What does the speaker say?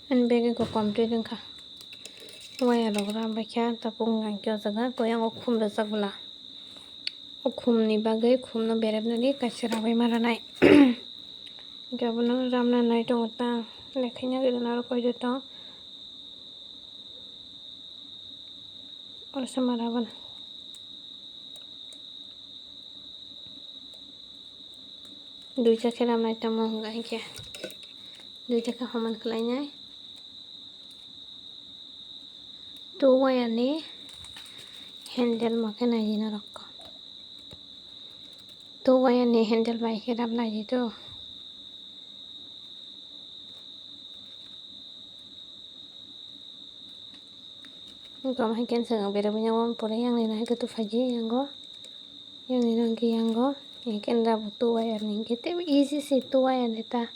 Anh bege ko complete ka. Waya logra bakya tapung ngangkyo jaga koyang okhum rajak okhumni bagui khumno berebnani kaisa rabai maranai. Gabono ramnanai tongo ta lekhaina gidon aro koido tong orsa maraban. Duita khe ramnai tamo hwnga hinkhe duita khe homan khlainai. Tu waya ni handle mo khe naidi norok. Tu waya ni handle bai khe ramnai tu. Gom hai cancel berebu nyawan pore yang ni nai tu faji yango yang ni nangki yango yang ken rabu tu waya ni kete easy si tu waya ni ta.